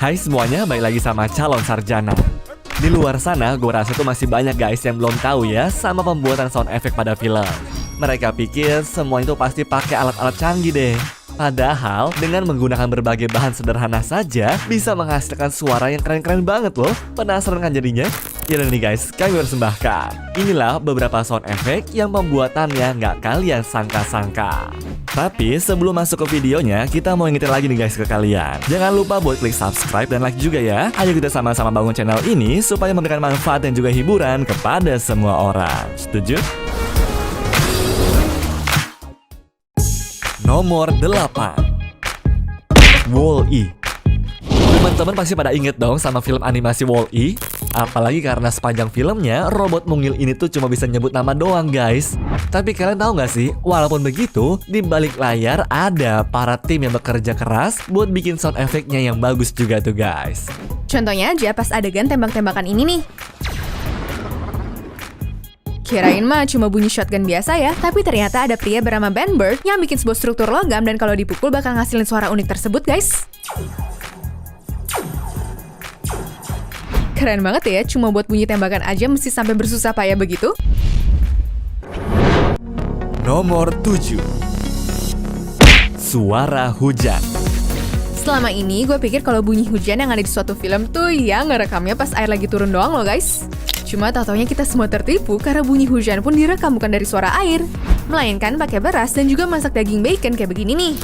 Hai semuanya, balik lagi sama Calon Sarjana. Di luar sana, gue rasa tuh masih banyak guys yang belum tahu ya sama pembuatan sound effect pada film. Mereka pikir semua itu pasti pakai alat-alat canggih deh. Padahal, dengan menggunakan berbagai bahan sederhana saja, bisa menghasilkan suara yang keren-keren banget loh. Penasaran kan jadinya? Yaudah nih guys, kami persembahkan. Inilah beberapa sound effect yang pembuatannya nggak kalian sangka-sangka. Tapi sebelum masuk ke videonya, kita mau ingetin lagi nih guys ke kalian. Jangan lupa buat klik subscribe dan like juga ya. Ayo kita sama-sama bangun channel ini supaya memberikan manfaat dan juga hiburan kepada semua orang. Setuju? Nomor 8, Wall-E. Teman-teman pasti pada inget dong sama film animasi Wall-E. Apalagi karena sepanjang filmnya, robot mungil ini tuh cuma bisa nyebut nama doang guys. Tapi kalian tahu nggak sih, walaupun begitu, di balik layar ada para tim yang bekerja keras buat bikin sound efeknya yang bagus juga tuh guys. Contohnya aja pas adegan tembak-tembakan ini nih. Kirain mah cuma bunyi shotgun biasa ya, tapi ternyata ada pria bernama Ben Burtt yang bikin sebuah struktur logam dan kalau dipukul bakal ngasilin suara unik tersebut guys. Keren banget ya, cuma buat bunyi tembakan aja mesti sampai bersusah payah begitu. Nomor 7, suara hujan. Selama ini gue pikir kalau bunyi hujan yang ada di suatu film tuh ya ngerekamnya pas air lagi turun doang loh guys. Cuma tau-taunya kita semua tertipu karena bunyi hujan pun direkam bukan dari suara air, melainkan pakai beras dan juga masak daging bacon kayak begini nih.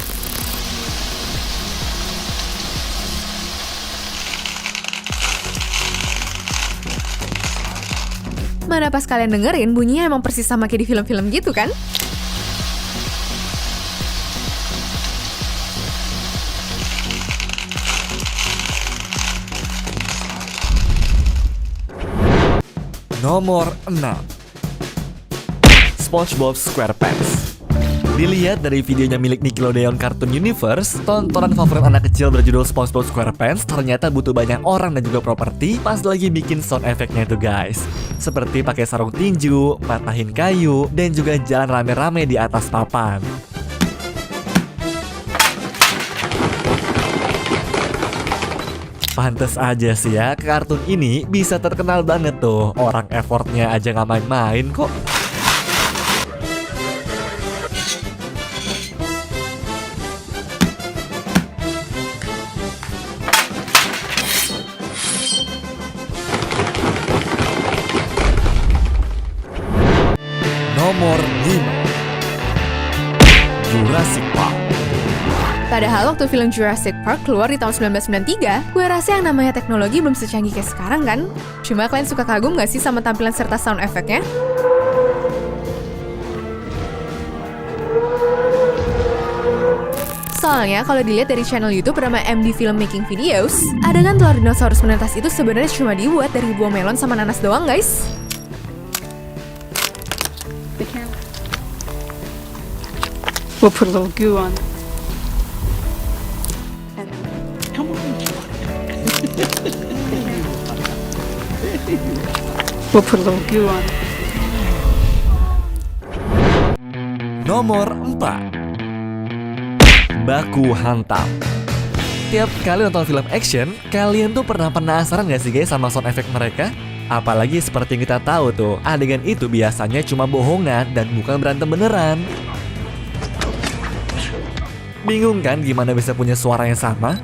Mana pas kalian dengerin, bunyinya emang persis sama kayak di film-film gitu kan? Nomor 6, SpongeBob SquarePants. Dilihat dari videonya milik Nickelodeon Cartoon Universe, tontonan favorit anak kecil berjudul SpongeBob SquarePants ternyata butuh banyak orang dan juga properti pas lagi bikin sound efeknya itu guys. Seperti pakai sarung tinju, matahin kayu, dan juga jalan rame-rame di atas papan. Pantes aja sih ya, kartun ini bisa terkenal banget tuh. Orang effortnya aja nggak main-main kok. Nomor 5, Jurassic Park. Padahal waktu film Jurassic Park keluar di tahun 1993, gue rasa yang namanya teknologi belum secanggih kayak sekarang kan? Cuma kalian suka kagum gak sih sama tampilan serta sound efeknya? Soalnya kalau dilihat dari channel YouTube bernama MD Filmmaking Videos, adegan telur dinosaurus menetas itu sebenarnya cuma dibuat dari buah melon sama nanas doang guys. We'll put a little goo on. And come on. We'll put a little goo on. Nomor 4, baku hantam. Tiap kali nonton film action, kalian tuh pernah penasaran gak sih guys sama sound effect mereka? Apalagi seperti yang kita tahu tuh, adegan itu biasanya cuma bohongan dan bukan berantem beneran. Bingung kan gimana bisa punya suara yang sama?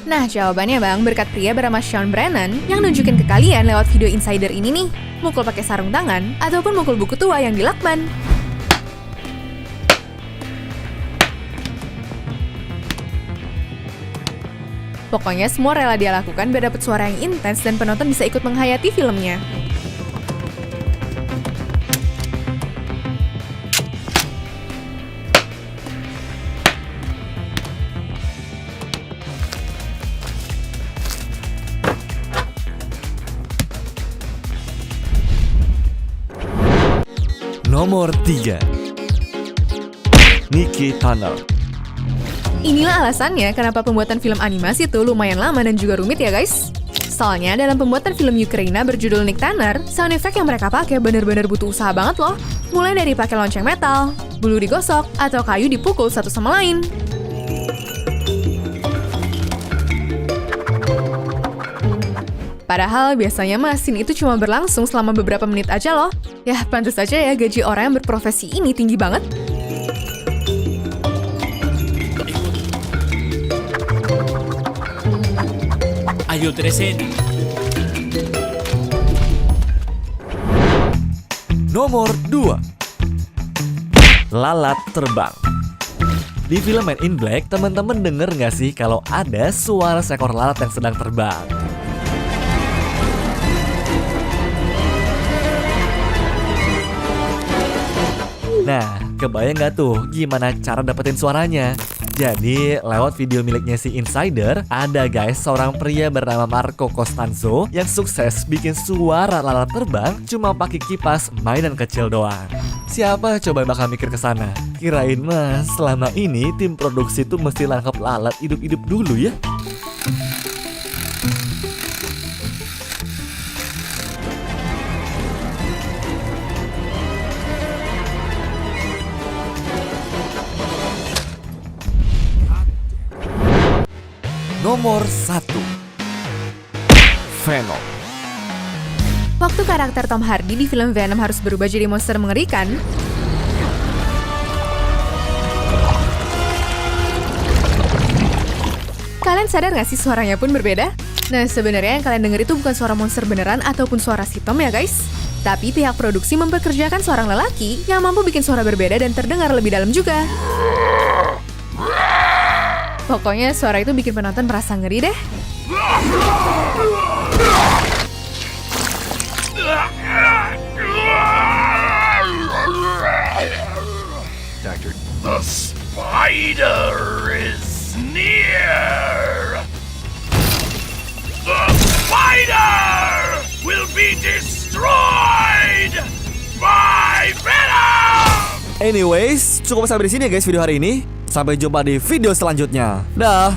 Nah, jawabannya bang, berkat pria bernama Sean Brennan yang nunjukin ke kalian lewat video insider ini nih. Mukul pakai sarung tangan, ataupun mukul buku tua yang dilakban. Pokoknya semua rela dia lakukan biar dapet suara yang intens dan penonton bisa ikut menghayati filmnya. Nomor 3, Nicky Tunnel. Inilah alasannya kenapa pembuatan film animasi itu lumayan lama dan juga rumit ya guys. Soalnya dalam pembuatan film Ukraina berjudul Nick Tanner, sound effect yang mereka pakai bener-bener butuh usaha banget loh. Mulai dari pakai lonceng metal, bulu digosok, atau kayu dipukul satu sama lain. Padahal biasanya mah scene itu cuma berlangsung selama beberapa menit aja loh. Ya, pantas saja ya gaji orang yang berprofesi ini tinggi banget. Hay otra escena. Nomor 2. Lalat terbang. Di film Men in Black, teman-teman denger nggak sih kalau ada suara seekor lalat yang sedang terbang? Nah, kebayang nggak tuh gimana cara dapetin suaranya? Jadi, lewat video miliknya si Insider, ada guys seorang pria bernama Marco Costanzo yang sukses bikin suara lalat terbang cuma pakai kipas mainan kecil doang. Siapa coba bakal mikir ke sana? Kirain mah selama ini tim produksi tuh mesti nangkep lalat hidup-hidup dulu ya. Nomor 1. Venom. Waktu karakter Tom Hardy di film Venom harus berubah jadi monster mengerikan, kalian sadar gak sih suaranya pun berbeda? Nah, sebenarnya yang kalian denger itu bukan suara monster beneran ataupun suara si Tom ya guys. Tapi pihak produksi mempekerjakan seorang lelaki yang mampu bikin suara berbeda dan terdengar lebih dalam juga. Pokoknya suara itu bikin penonton merasa ngeri deh. The spider is near. The spider will be destroyed by Venom. Anyways, cukup sampai di sini ya guys video hari ini. Sampai jumpa di video selanjutnya. Dah.